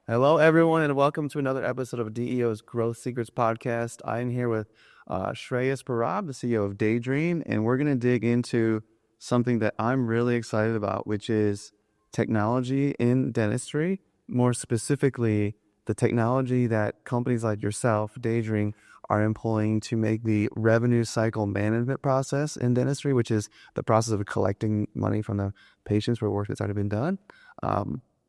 Hello, everyone, and welcome to another episode of DEO's Growth Secrets Podcast. I'm here with Shreyas Parab, the CEO of Daydream, and we're going to dig into something that I'm really excited about, which is technology in dentistry. More specifically, the technology that companies like yourself, Daydream, are employing to make the revenue cycle management process in dentistry, which is the process of collecting money from the patients where work that's already been done.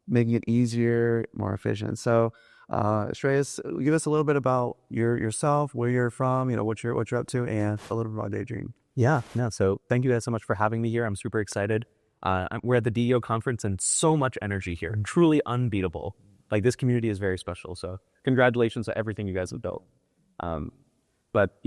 Making it easier, more efficient. So, Shreyas, give us a little bit about yourself, where you're from, what you're up to, and a little bit about Daydream. Yeah, no. So thank you guys so much for having me here. I'm super excited. We're at the DEO conference and so much energy here, truly unbeatable. Like this community is very special. So congratulations to everything you guys have built. But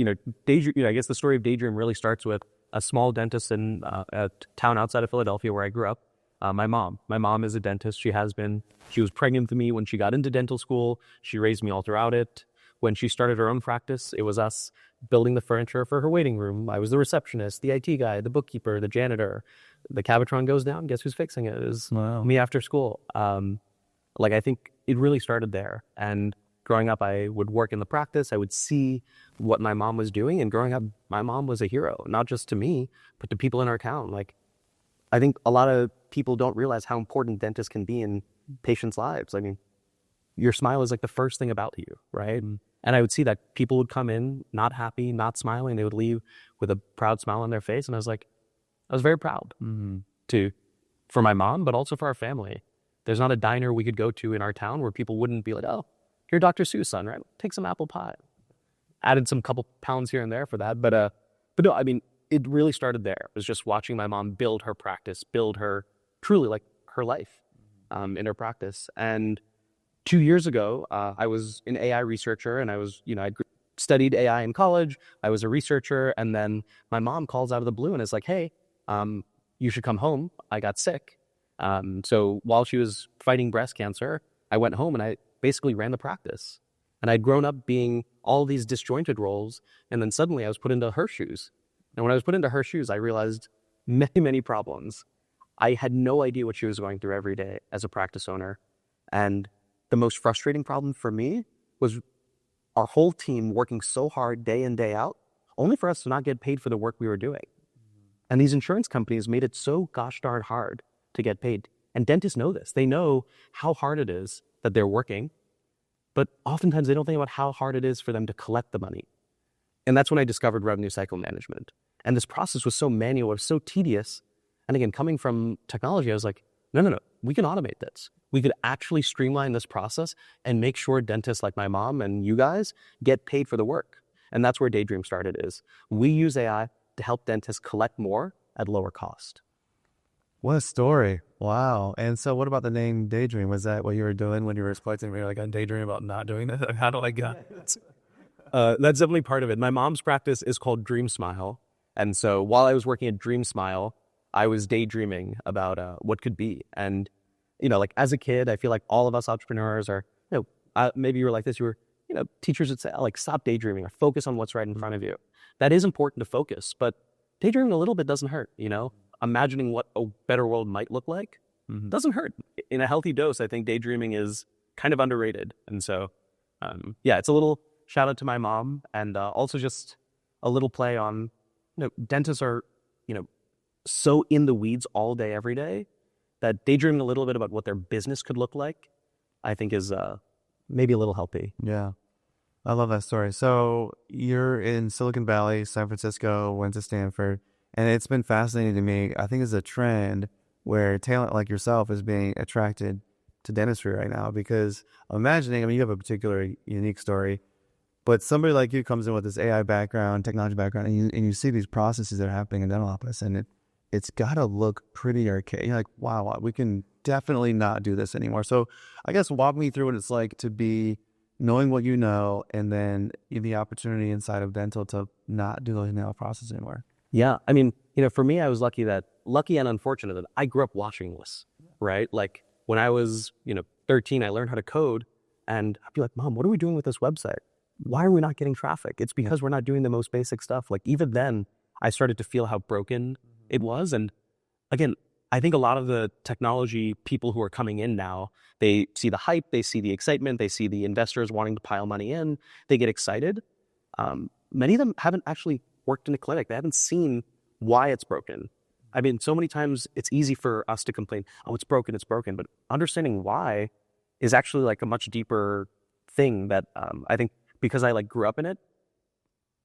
Daydream. I guess the story of Daydream really starts with a small dentist in a town outside of Philadelphia where I grew up. My mom is a dentist. She was pregnant with me when she got into dental school. She raised me all throughout it. When she started her own practice, it was us building the furniture for her waiting room. I was the receptionist, the IT guy, the bookkeeper, the janitor. The Cabotron goes down. Guess who's fixing it? It was me after school. I think it really started there. And growing up, I would work in the practice. I would see what my mom was doing. And growing up, my mom was a hero, not just to me, but to people in our town. I think a lot of people don't realize how important dentists can be in patients' lives. I mean, your smile is like the first thing about you, right? And I would see that people would come in not happy, not smiling. They would leave with a proud smile on their face. And I was very proud for my mom, but also for our family. There's not a diner we could go to in our town where people wouldn't be like, oh, you're Dr. Seuss' son, right? Take some apple pie. Added some couple pounds here and there for that. But no, I mean, it really started there. It was just watching my mom build her practice, build her truly like her life in her practice. And 2 years ago, I was an AI researcher and I studied AI in college. I was a researcher. And then my mom calls out of the blue and is like, hey, you should come home. I got sick. So while she was fighting breast cancer, I went home and I basically ran the practice. And I'd grown up being all these disjointed roles. And then suddenly I was put into her shoes. And when I was put into her shoes, I realized many, many problems. I had no idea what she was going through every day as a practice owner. And the most frustrating problem for me was our whole team working so hard day in, day out, only for us to not get paid for the work we were doing. And these insurance companies made it so gosh darn hard to get paid. And dentists know this. They know how hard it is that they're working, but oftentimes they don't think about how hard it is for them to collect the money. And that's when I discovered revenue cycle management. And this process was so manual, it was so tedious. And again, coming from technology, I was like, no, we can automate this. We could actually streamline this process and make sure dentists like my mom and you guys get paid for the work. And that's where Daydream started is. We use AI to help dentists collect more at lower cost. What a story. Wow. And so what about the name Daydream? Was that what you were doing when you were reflecting? You were like, I'm daydreaming about not doing this? How do I get it? That's definitely part of it. My mom's practice is called Dream Smile. And so while I was working at Dream Smile, I was daydreaming about what could be. And, as a kid, I feel like all of us entrepreneurs are, maybe you were like this, teachers would say, stop daydreaming or focus on what's right in front of you. That is important to focus, but daydreaming a little bit doesn't hurt, Imagining what a better world might look like doesn't hurt. In a healthy dose, I think daydreaming is kind of underrated. And so, it's a little shout out to my mom and also just a little play on, dentists are, so in the weeds all day, every day, that daydreaming a little bit about what their business could look like, I think is maybe a little healthy. Yeah. I love that story. So you're in Silicon Valley, San Francisco, went to Stanford, and it's been fascinating to me. I think it's a trend where talent like yourself is being attracted to dentistry right now because you have a particular unique story, but somebody like you comes in with this AI background, technology background, and you see these processes that are happening in dental office, and it's got to look pretty archaic. You're like, wow, we can definitely not do this anymore. So I guess walk me through what it's like to be knowing what you know and then the opportunity inside of dental to not do those nail processes anymore. Yeah. I mean, for me, I was lucky and unfortunate that I grew up watching this, right? Like when I was, 13, I learned how to code and I'd be like, Mom, what are we doing with this website? Why are we not getting traffic? It's because we're not doing the most basic stuff. Like even then I started to feel how broken it was. And again, I think a lot of the technology people who are coming in now, they see the hype, they see the excitement, they see the investors wanting to pile money in, they get excited. Many of them haven't actually worked in a clinic. They haven't seen why it's broken. I mean, so many times it's easy for us to complain, oh, it's broken, but understanding why is actually like a much deeper thing that I think because I like grew up in it,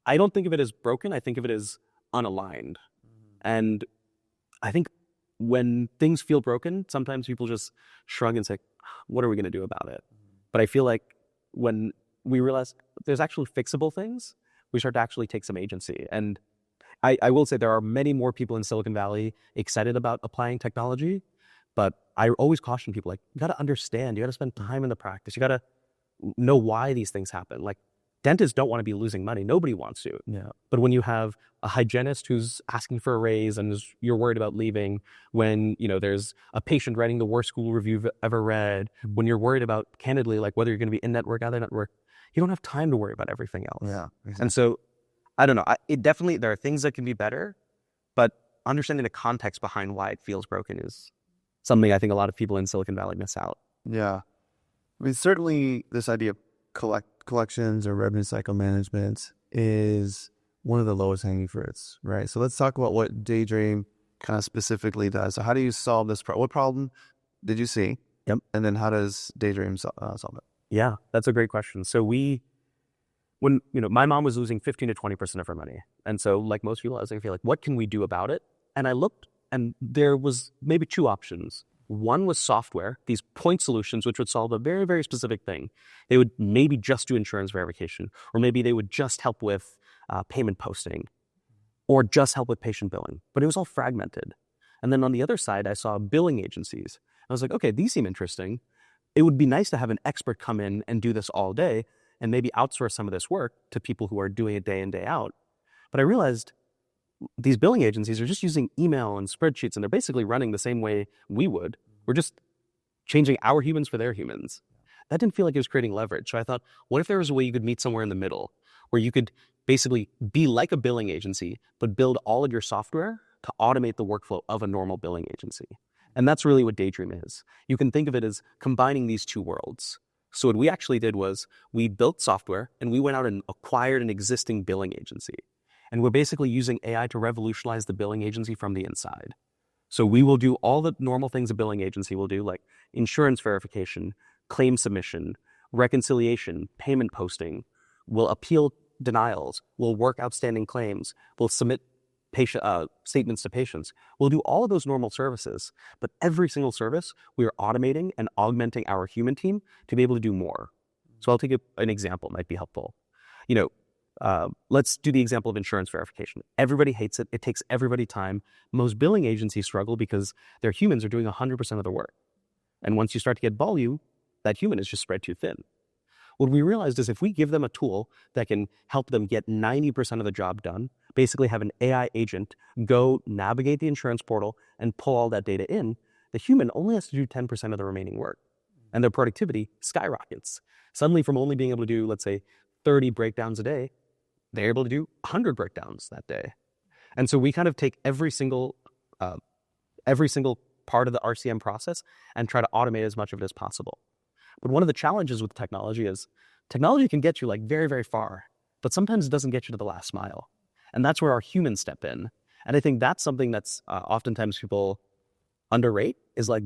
I don't think of it as broken. I think of it as unaligned. And I think when things feel broken, sometimes people just shrug and say, what are we going to do about it? But I feel like when we realize there's actually fixable things, we start to actually take some agency. And I will say there are many more people in Silicon Valley excited about applying technology, but I always caution people, like, you got to understand, you got to spend time in the practice. You got to know why these things happen. Like, dentists don't want to be losing money. Nobody wants to. Yeah. But when you have a hygienist who's asking for a raise and you're worried about leaving, when, you know, there's a patient writing the worst school review you've ever read, when you're worried about, candidly, like whether you're going to be in network, out of network, you don't have time to worry about everything else. Yeah. Exactly. And so, I don't know. It definitely, there are things that can be better, but understanding the context behind why it feels broken is something I think a lot of people in Silicon Valley miss out. Yeah. I mean, certainly this idea of collections or revenue cycle management is one of the lowest hanging fruits, right? So let's talk about what Daydream kind of specifically does. So how do you solve this problem? What problem did you see? Yep. And then how does Daydream solve it? Yeah, that's a great question. So when, you know, my mom was losing 15 to 20% of her money. And so like most people, I was like, what can we do about it? And I looked and there was maybe two options. One was software, these point solutions, which would solve a very, very specific thing. They would maybe just do insurance verification, or maybe they would just help with payment posting, or just help with patient billing. But it was all fragmented. And then on the other side, I saw billing agencies. I was like, okay, these seem interesting. It would be nice to have an expert come in and do this all day and maybe outsource some of this work to people who are doing it day in, day out. But I realized these billing agencies are just using email and spreadsheets, and they're basically running the same way we would. We're just changing our humans for their humans. That didn't feel like it was creating leverage. So I thought, what if there was a way you could meet somewhere in the middle, where you could basically be like a billing agency, but build all of your software to automate the workflow of a normal billing agency? And that's really what Daydream is. You can think of it as combining these two worlds. So what we actually did was we built software and we went out and acquired an existing billing agency. And we're basically using AI to revolutionize the billing agency from the inside. So we will do all the normal things a billing agency will do, like insurance verification, claim submission, reconciliation, payment posting. We'll appeal denials. We'll work outstanding claims. We'll submit statements to patients. We'll do all of those normal services, but every single service we are automating and augmenting our human team to be able to do more. So I'll take an example, might be helpful. You know, let's do the example of insurance verification. Everybody hates it. It takes everybody time. Most billing agencies struggle because their humans are doing 100% of the work. And once you start to get volume, that human is just spread too thin. What we realized is if we give them a tool that can help them get 90% of the job done, basically have an AI agent go navigate the insurance portal and pull all that data in, the human only has to do 10% of the remaining work. And their productivity skyrockets. Suddenly from only being able to do, let's say, 30 breakdowns a day, they're able to do 100 breakdowns that day. And so we kind of take every single part of the RCM process and try to automate as much of it as possible. But one of the challenges with technology is technology can get you like very, very far, but sometimes it doesn't get you to the last mile. And that's where our humans step in. And I think that's something that's oftentimes people underrate is like,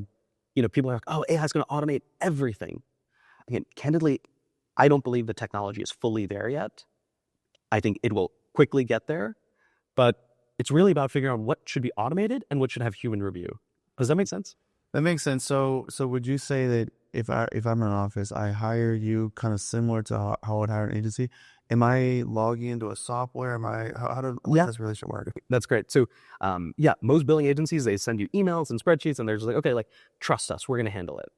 you know, people are like, oh, AI is going to automate everything. Again, candidly, I don't believe the technology is fully there yet. I think it will quickly get there, but it's really about figuring out what should be automated and what should have human review. Does that make sense? That makes sense. So would you say that if I'm in an office, I hire you kind of similar to how I would hire an agency? Am I logging into a software? How does this relationship work? That's great. So most billing agencies, they send you emails and spreadsheets and they're just like, okay, like trust us, we're going to handle it.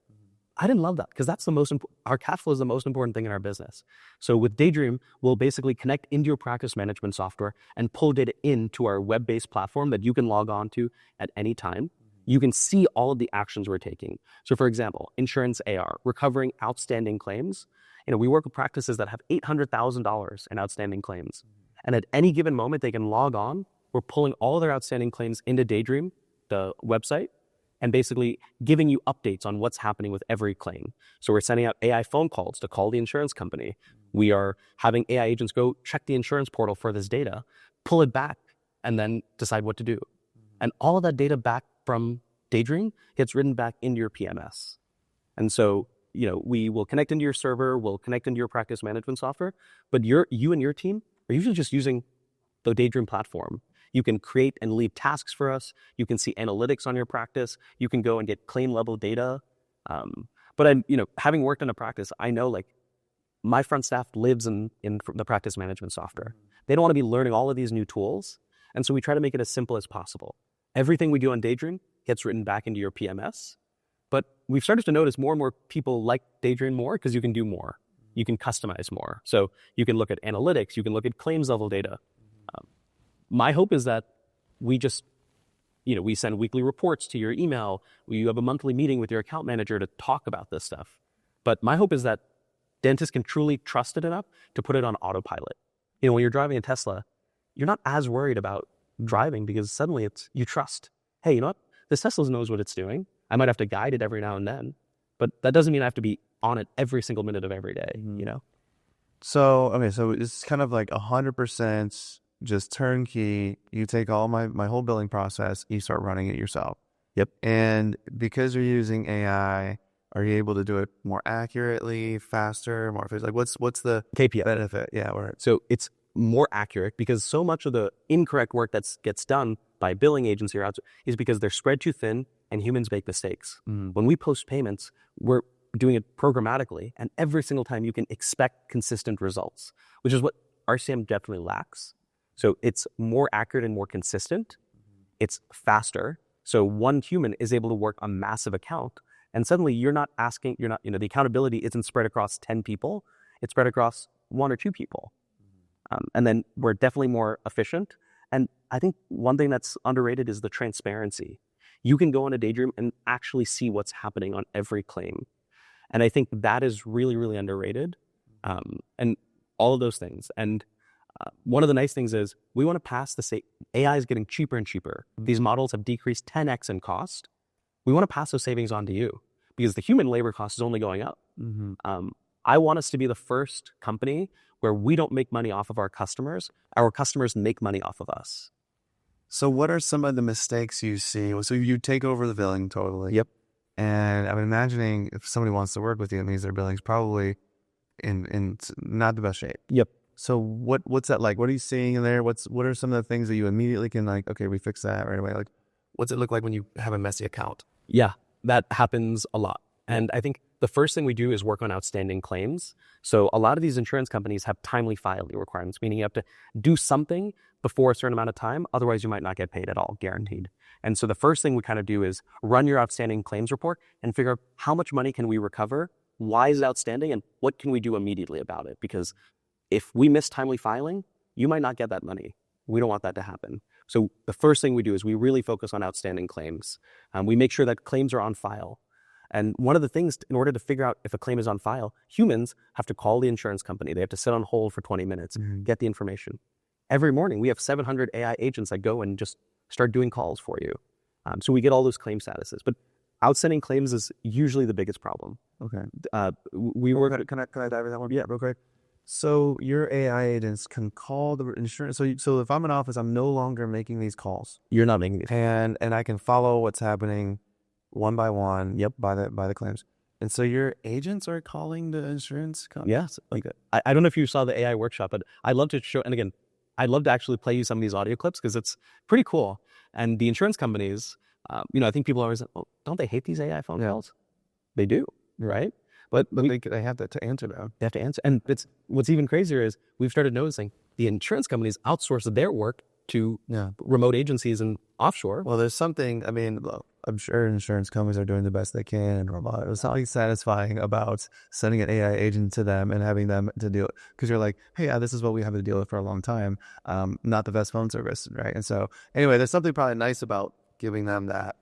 I didn't love that because that's the most our cash flow is the most important thing in our business. So with Daydream, we'll basically connect into your practice management software and pull data into our web-based platform that you can log on to at any time. You can see all of the actions we're taking. So for example, insurance AR, recovering outstanding claims. You know, we work with practices that have $800,000 in outstanding claims. And at any given moment, they can log on. We're pulling all of their outstanding claims into Daydream, the website. and basically giving you updates on what's happening with every claim. So we're sending out AI phone calls to call the insurance company. We are having AI agents go check the insurance portal for this data, pull it back, and then decide what to do. And all of that data back from Daydream gets written back into your PMS. And so, we will connect into your server, we'll connect into your practice management software, but you and your team are usually just using the Daydream platform. You can create and leave tasks for us. You can see analytics on your practice. You can go and get claim level data. But having worked in a practice, I know like my front staff lives in the practice management software. They don't want to be learning all of these new tools. And so we try to make it as simple as possible. Everything we do on Daydream gets written back into your PMS. But we've started to notice more and more people like Daydream more because you can do more. You can customize more. So you can look at analytics. You can look at claims level data. My hope is that we just, we send weekly reports to your email. You have a monthly meeting with your account manager to talk about this stuff. But my hope is that dentists can truly trust it enough to put it on autopilot. When you're driving a Tesla, you're not as worried about driving because suddenly you trust, hey, you know what? This Tesla knows what it's doing. I might have to guide it every now and then, but that doesn't mean I have to be on it every single minute of every day, So, okay, so it's kind of like 100% just turnkey. You take all my whole billing process, you start running it yourself. Yep. And because you're using AI, are you able to do it more accurately, faster, more efficient? Like what's the KPI benefit? Yeah, so it's more accurate because so much of the incorrect work that gets done by billing agency is because they're spread too thin and humans make mistakes. When we post payments, we're doing it programmatically, and every single time you can expect consistent results, which is what RCM definitely lacks. So it's more accurate and more consistent. It's faster. So one human is able to work a massive account, and suddenly the accountability isn't spread across 10 people. It's spread across 1 or 2 people. And then we're definitely more efficient. And I think one thing that's underrated is the transparency. You can go on a Daydream and actually see what's happening on every claim. And I think that is really, really underrated. And all of those things. And one of the nice things is we want to pass AI is getting cheaper and cheaper. These models have decreased 10x in cost. We want to pass those savings on to you because the human labor cost is only going up. I want us to be the first company where we don't make money off of our customers make money off of us. So what are some of the mistakes you see? So you take over the billing totally. Yep. And I'm imagining if somebody wants to work with you, it means their billing's probably in not the best shape. Yep. So what's that like? What are you seeing in there? What are some of the things that you immediately can like, okay, we fix that right away? Like, what's it look like when you have a messy account? Yeah, that happens a lot. And I think the first thing we do is work on outstanding claims. So a lot of these insurance companies have timely filing requirements, meaning you have to do something before a certain amount of time. Otherwise, you might not get paid at all, guaranteed. And so the first thing we kind of do is run your outstanding claims report and figure out how much money can we recover, why is it outstanding, and what can we do immediately about it? Because if we miss timely filing, you might not get that money. We don't want that to happen. So the first thing we do is we really focus on outstanding claims. We make sure that claims are on file. And one of the things, in order to figure out if a claim is on file, humans have to call the insurance company. They have to sit on hold for 20 minutes, get the information. Every morning, we have 700 AI agents that go and just start doing calls for you. So we get all those claim statuses. But outstanding claims is usually the biggest problem. Okay. We work. Can I dive into that one? Yeah, real quick. So your AI agents can call the insurance. So if I'm in office, I'm no longer making these calls. You're not making these. And I can follow what's happening one by one. Yep. By the claims. And so your agents are calling the insurance company? Yes. Like, I don't know if you saw the AI workshop, but I'd love to show, and again, I'd love to actually play you some of these audio clips because it's pretty cool. And the insurance companies, I think people are always like, well, don't they hate these AI phone calls? They do, right? But they have to answer them. They have to answer. And what's even crazier is we've started noticing the insurance companies outsource their work to remote agencies and offshore. Well, there's something, I mean, I'm sure insurance companies are doing the best they can and robot. It was something satisfying about sending an AI agent to them and having them to deal, because you're like, hey, this is what we have to deal with for a long time. Not the best phone service, right? And so anyway, there's something probably nice about giving them that.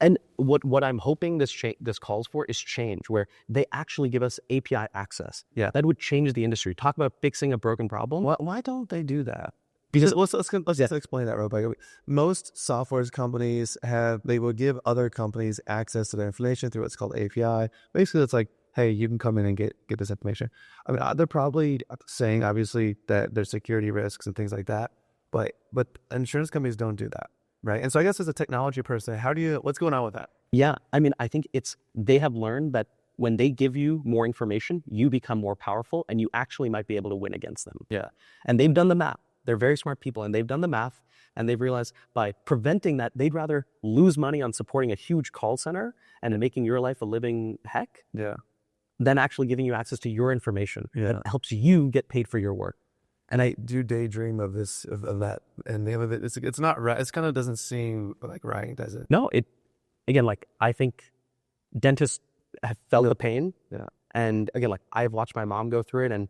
And what I'm hoping this calls for is change, where they actually give us API access. Yeah. That would change the industry. Talk about fixing a broken problem. Why don't they do that? Because let's just explain that real quick. Most software companies they will give other companies access to their information through what's called API. Basically, it's like, hey, you can come in and get this information. I mean, they're probably saying obviously that there's security risks and things like that, but insurance companies don't do that, right? And so I guess as a technology person, what's going on with that? Yeah, I mean, I think they have learned that when they give you more information, you become more powerful and you actually might be able to win against them. Yeah. And they've done the math. They're very smart people and they've done the math and they've realized by preventing that, they'd rather lose money on supporting a huge call center and making your life a living heck than actually giving you access to your information that helps you get paid for your work. And I do daydream of this, of that, and the of it, it's not right. It's kind of doesn't seem like right, does it? No, again, like I think dentists have felt the pain. Yeah. And again, like I've watched my mom go through it and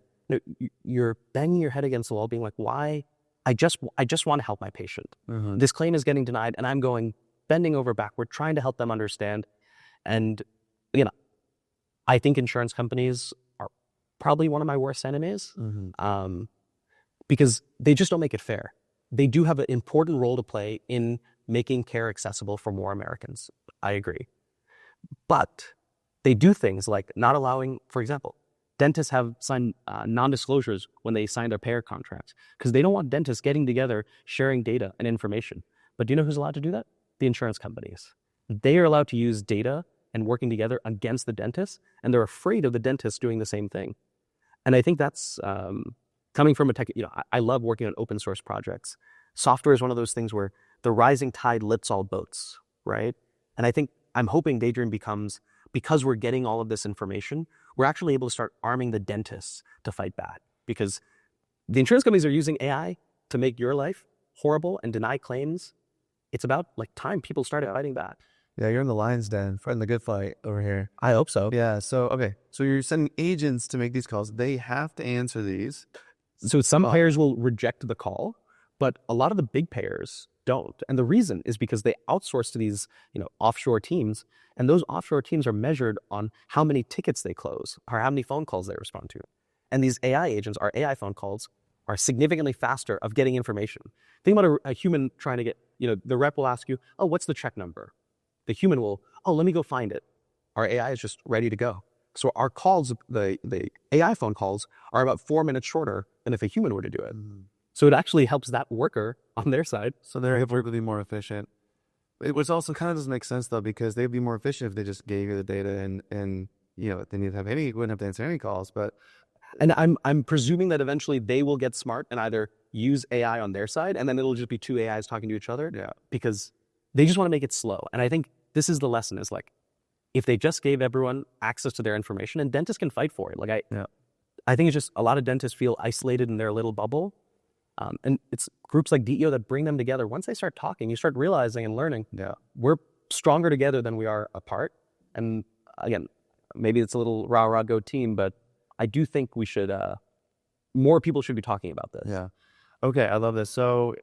you're banging your head against the wall being like, why? I just want to help my patient. Mm-hmm. This claim is getting denied and I'm bending over backward, trying to help them understand. And, I think insurance companies are probably one of my worst enemies because they just don't make it fair. They do have an important role to play in making care accessible for more Americans. I agree. But they do things like not allowing, for example, dentists have signed non-disclosures when they signed their payer contracts because they don't want dentists getting together, sharing data and information. But do you know who's allowed to do that? The insurance companies. They are allowed to use data and working together against the dentists, and they're afraid of the dentists doing the same thing. And I think that's coming from a tech, I love working on open source projects. Software is one of those things where the rising tide lifts all boats, right? And I'm hoping Daydream becomes, because we're getting all of this information, we're actually able to start arming the dentists to fight back. Because the insurance companies are using AI to make your life horrible and deny claims. It's about like time people started fighting back. Yeah, you're in the lion's den, fighting the good fight over here. I hope so. Yeah, so you're sending agents to make these calls. They have to answer these. So some payers will reject the call, but a lot of the big payers don't. And the reason is because they outsource to these, offshore teams, and those offshore teams are measured on how many tickets they close or how many phone calls they respond to. And these AI agents, our AI phone calls, are significantly faster of getting information. Think about a human trying to get, the rep will ask you, oh, what's the check number? The human will, oh, let me go find it. Our AI is just ready to go. So our calls, the AI phone calls, are about 4 minutes shorter than if a human were to do it. Mm. So it actually helps that worker on their side. So they're able to be more efficient. Which also kind of doesn't make sense, though, because they'd be more efficient if they just gave you the data and then you wouldn't have to answer any calls. And I'm presuming that eventually they will get smart and either use AI on their side, and then it'll just be two AIs talking to each other. Yeah. Because they just want to make it slow. And I think this is the lesson, is like, if they just gave everyone access to their information, and dentists can fight for it. Like I think it's just a lot of dentists feel isolated in their little bubble. And it's groups like DEO that bring them together. Once they start talking, you start realizing and learning, we're stronger together than we are apart. And again, maybe it's a little rah-rah go team, but I do think we should, more people should be talking about this. Yeah. Okay, I love this. So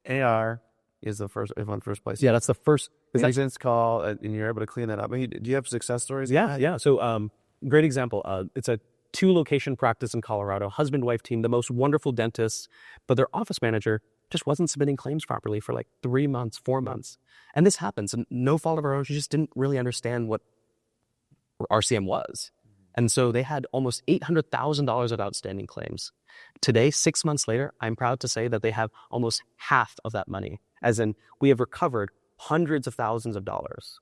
AR is the first place. Yeah, that's the first. Agents call, and you're able to clean that up. I mean, do you have success stories? Yeah. So great example. It's a 2-location practice in Colorado, husband-wife team, the most wonderful dentists, but their office manager just wasn't submitting claims properly for like 3 months, 4 months. And this happens, and no fault of her own. She just didn't really understand what RCM was. And so they had almost $800,000 of outstanding claims. Today, 6 months later, I'm proud to say that they have almost half of that money, as in we have recovered hundreds of thousands of dollars.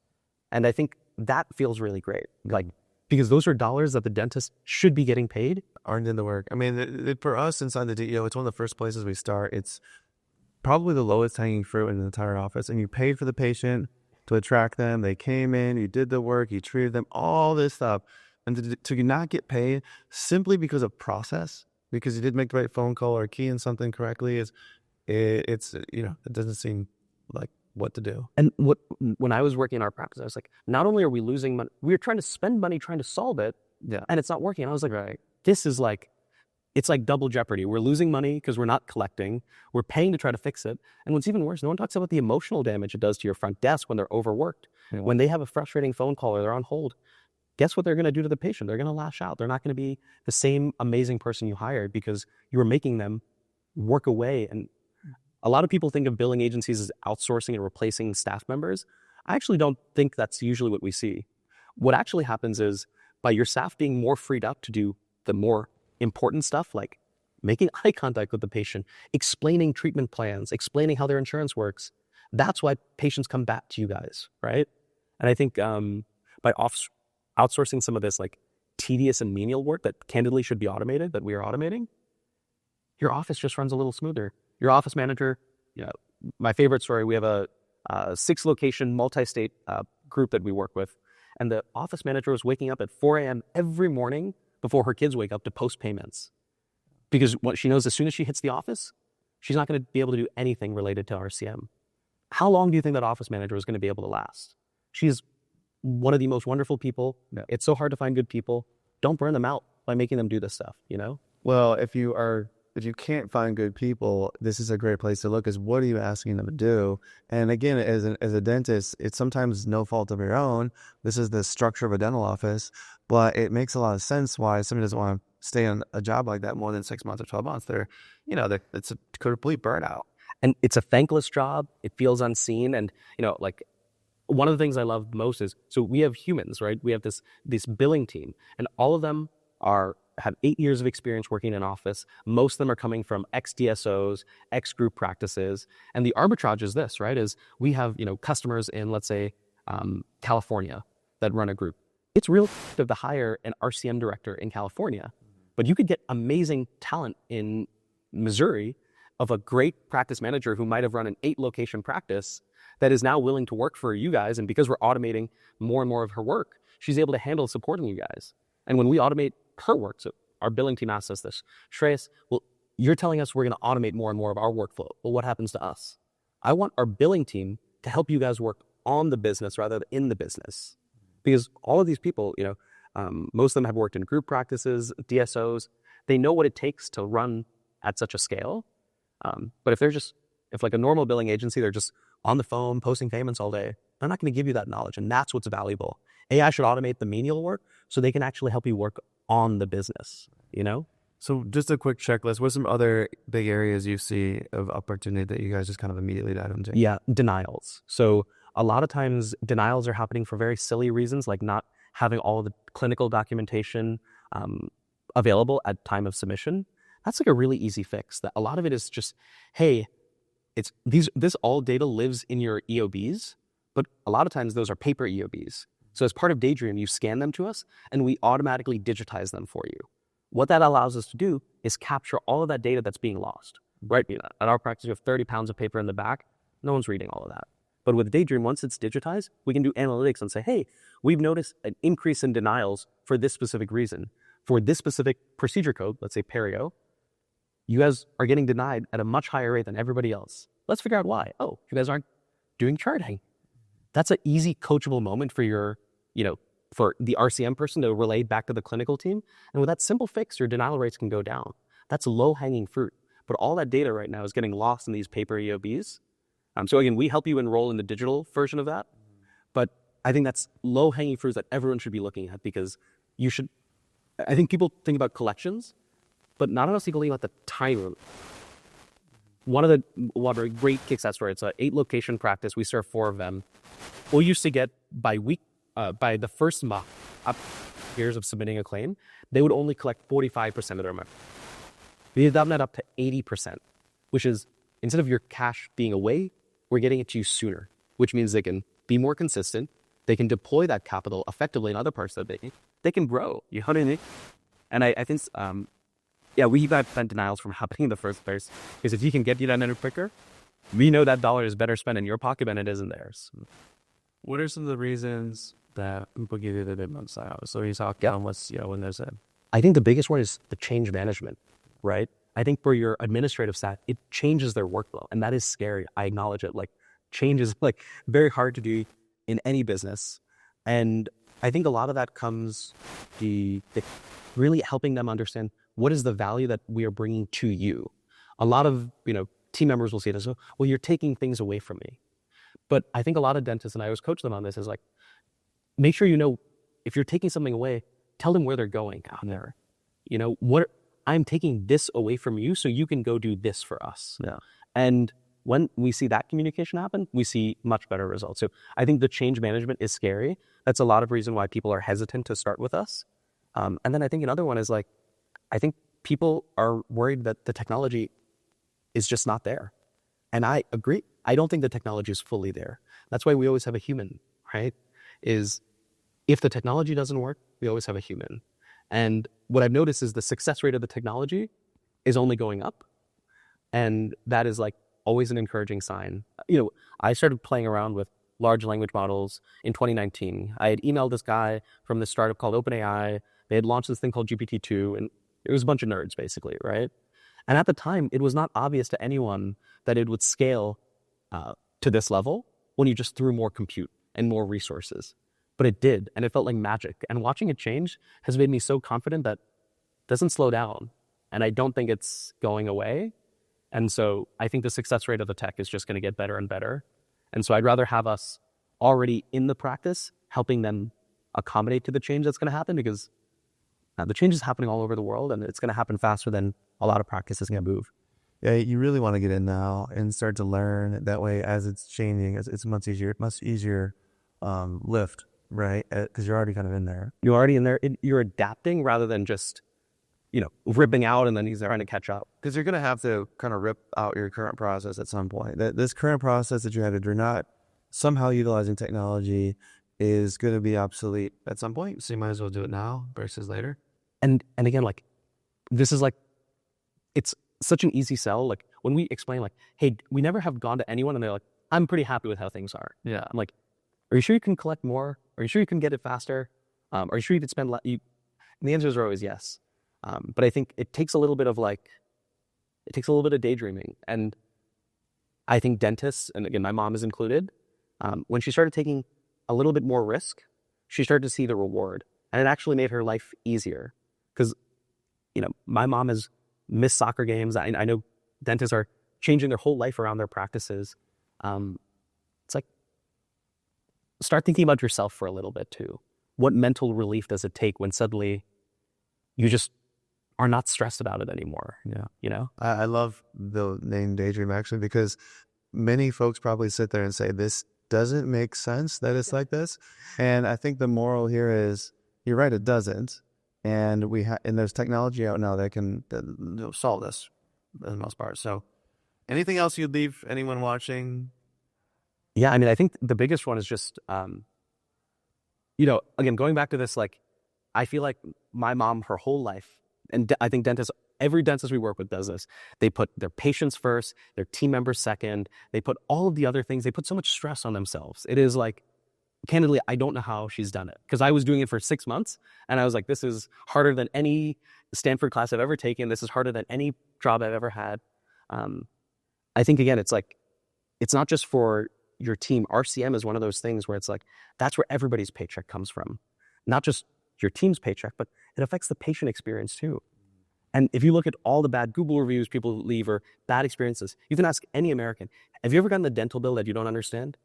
And I think that feels really great. Like, because those are dollars that the dentist should be getting paid. Aren't in the work. I mean, for us inside the DEO, it's one of the first places we start. It's probably the lowest hanging fruit in the entire office. And you paid for the patient to attract them. They came in, you did the work, you treated them, all this stuff. And to not get paid simply because of process, because you did make the right phone call or key in something correctly, it doesn't seem like what to do. And when I was working in our practice, I was like, not only are we losing money, we are trying to spend money trying to solve it, and it's not working. And I was like, right, this is like, it's like double jeopardy. We're losing money because we're not collecting. We're paying to try to fix it. And what's even worse, no one talks about the emotional damage it does to your front desk when they're overworked. Yeah. When they have a frustrating phone call or they're on hold, guess what they're going to do to the patient? They're going to lash out. They're not going to be the same amazing person you hired because you were making them work away. And A lot of people think of billing agencies as outsourcing and replacing staff members. I actually don't think that's usually what we see. What actually happens is by your staff being more freed up to do the more important stuff, like making eye contact with the patient, explaining treatment plans, explaining how their insurance works, that's why patients come back to you guys, right? And I think by outsourcing some of this like tedious and menial work that candidly should be automated, that we are automating, your office just runs a little smoother. Your office manager, my favorite story, we have a 6-location multi-state group that we work with. And the office manager was waking up at 4 a.m. every morning before her kids wake up to post payments. Because what she knows, as soon as she hits the office, she's not going to be able to do anything related to RCM. How long do you think that office manager is going to be able to last? She's one of the most wonderful people. Yeah. It's so hard to find good people. Don't burn them out by making them do this stuff, Well, if you can't find good people, this is a great place to look, is what are you asking them to do? And again, as a dentist, it's sometimes no fault of your own. This is the structure of a dental office, but it makes a lot of sense why somebody doesn't want to stay on a job like that more than 6 months or 12 months. It's a complete burnout. And it's a thankless job. It feels unseen. And, like one of the things I love most is, so we have humans, right? We have this billing team, and all of them have 8 years of experience working in office. Most of them are coming from ex-DSOs, ex-group practices. And the arbitrage is this, right? Is we have, customers in, let's say, California that run a group. It's real to hire an RCM director in California, but you could get amazing talent in Missouri of a great practice manager who might have run an 8-location practice that is now willing to work for you guys. And because we're automating more and more of her work, she's able to handle supporting you guys. And when we automate her work, so our billing team asks us this, Shreyas, well, you're telling us we're going to automate more and more of our workflow. Well, what happens to us? I want our billing team to help you guys work on the business rather than in the business. Because all of these people, most of them have worked in group practices, DSOs. They know what it takes to run at such a scale. But if like a normal billing agency, they're just on the phone posting payments all day, they're not going to give you that knowledge. And that's what's valuable. AI should automate the menial work so they can actually help you work on the business, So just a quick checklist. What's some other big areas you see of opportunity that you guys just kind of immediately dive into? Yeah, denials. So a lot of times denials are happening for very silly reasons, like not having all of the clinical documentation available at time of submission. That's like a really easy fix. That a lot of it is just, hey, this all data lives in your EOBs, but a lot of times those are paper EOBs. So as part of Daydream, you scan them to us and we automatically digitize them for you. What that allows us to do is capture all of that data that's being lost, right? At our practice, we have 30 pounds of paper in the back. No one's reading all of that. But with Daydream, once it's digitized, we can do analytics and say, hey, we've noticed an increase in denials for this specific reason. For this specific procedure code, let's say perio, you guys are getting denied at a much higher rate than everybody else. Let's figure out why. Oh, you guys aren't doing charting. That's an easy coachable moment for for the RCM person to relay back to the clinical team. And with that simple fix, your denial rates can go down. That's low-hanging fruit. But all that data right now is getting lost in these paper EOBs. So again, we help you enroll in the digital version of that. But I think that's low-hanging fruit that everyone should be looking at, because I think people think about collections, but not enough people think about the time. One of the great kickstart story, it's an 8-location practice. We serve 4 of them. We used to get by the first month, up years of submitting a claim, they would only collect 45% of their money. We have that up to 80%, which is, instead of your cash being away, we're getting it to you sooner, which means they can be more consistent. They can deploy that capital effectively in other parts of the business. They can grow. You know what I mean? And I think, we prevent denials from happening in the first place. Because if you can get you that quicker, we know that dollar is better spent in your pocket than it is in theirs. What are some of the reasons that people give you the big style? So you talk down what's, when there's I think the biggest one is the change management, right? I think for your administrative staff, it changes their workflow, and that is scary. I acknowledge it. Like, change is very hard to do in any business. And I think a lot of that comes the really helping them understand what is the value that we are bringing to you. A lot of, team members will say this, well, you're taking things away from me. But I think a lot of dentists, and I always coach them on this, is like, make sure if you're taking something away, tell them where they're going down there. I'm taking this away from you so you can go do this for us. Yeah. And when we see that communication happen, we see much better results. So I think the change management is scary. That's a lot of reason why people are hesitant to start with us. And then I think another one is like, I think people are worried that the technology is just not there. And I agree. I don't think the technology is fully there. That's why we always have a human, right? Is if the technology doesn't work, we always have a human. And what I've noticed is the success rate of the technology is only going up. And that is like always an encouraging sign. You know, I started playing around with large language models in 2019. I had emailed this guy from this startup called OpenAI. They had launched this thing called GPT-2, and it was a bunch of nerds basically, right? And at the time, it was not obvious to anyone that it would scale to this level when you just threw more compute and more resources. But it did, and it felt like magic. And watching it change has made me so confident that it doesn't slow down. And I don't think it's going away. And so I think the success rate of the tech is just going to get better and better. And so I'd rather have us already in the practice, helping them accommodate to the change that's going to happen, because the change is happening all over the world, and it's going to happen faster than a lot of practices can move. Yeah, you really want to get in now and start to learn. That way, as it's changing, it's much easier lift, right? Because you're already kind of in there. You're already in there. You're adapting rather than just, ripping out and then he's trying to catch up. Because you're going to have to kind of rip out your current process at some point. This current process that you had, if you're not somehow utilizing technology, is going to be obsolete at some point. So you might as well do it now versus later. And again, like, this is like, it's such an easy sell. Like when we explain like, hey, we never have gone to anyone and they're like, I'm pretty happy with how things are. Yeah. I'm like, are you sure you can collect more? Are you sure you can get it faster? Are you sure you could spend less? And the answers are always yes. But I think it takes a little bit of daydreaming. And I think dentists, and again, my mom is included, when she started taking a little bit more risk, she started to see the reward. And it actually made her life easier. Because, my mom has missed soccer games. I know dentists are changing their whole life around their practices. It's like, start thinking about yourself for a little bit too. What mental relief does it take when suddenly you just are not stressed about it anymore? Yeah. I love the name Daydream actually, because many folks probably sit there and say, this doesn't make sense that it's like this. And I think the moral here is, you're right, it doesn't. And and there's technology out now that can solve this for the most part. So anything else you'd leave anyone watching? Yeah, I mean, I think the biggest one is just, again, going back to this, like, I feel like my mom, her whole life, and I think every dentist we work with does this. They put their patients first, their team members second. They put all of the other things. They put so much stress on themselves. It is like, candidly, I don't know how she's done it, because I was doing it for 6 months and I was like, this is harder than any Stanford class I've ever taken. This is harder than any job I've ever had. I think, again, it's like, it's not just for your team. RCM is one of those things where it's like, that's where everybody's paycheck comes from. Not just your team's paycheck, but it affects the patient experience too. And if you look at all the bad Google reviews people leave or bad experiences, you can ask any American, have you ever gotten a dental bill that you don't understand?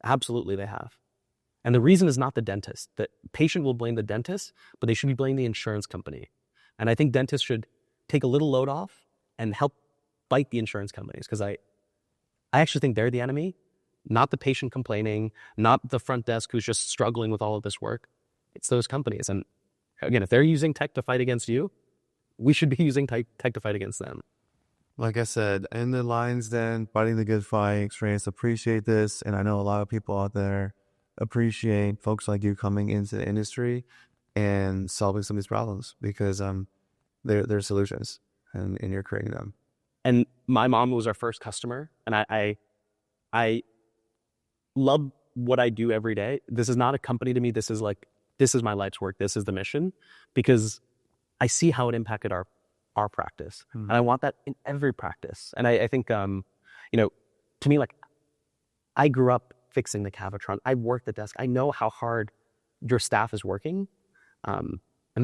Absolutely, they have. And the reason is not the dentist. The patient will blame the dentist, but they should be blaming the insurance company. And I think dentists should take a little load off and help fight the insurance companies, because I actually think they're the enemy, not the patient complaining, not the front desk who's just struggling with all of this work. It's those companies. And again, if they're using tech to fight against you, we should be using tech to fight against them. Like I said, in the lines then, fighting the good fight. Shreyas, appreciate this. And I know a lot of people out there appreciate folks like you coming into the industry and solving some of these problems, because they're solutions and you're creating them. And my mom was our first customer, and I love what I do every day. This is not a company to me. This is my life's work. This is the mission, because I see how it impacted our practice. And I want that in every practice. And I think, to me, like, I grew up fixing the Cavitron. I worked the desk. I know how hard your staff is working. And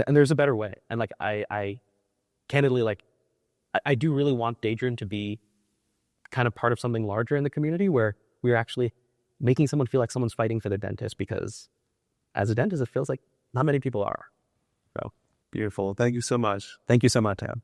there's a better way. And like, I candidly, like, I do really want Daydream to be kind of part of something larger in the community, where we're actually making someone feel like someone's fighting for their dentist, because as a dentist, it feels like not many people are. So beautiful. Thank you so much. Thank you so much, Tab.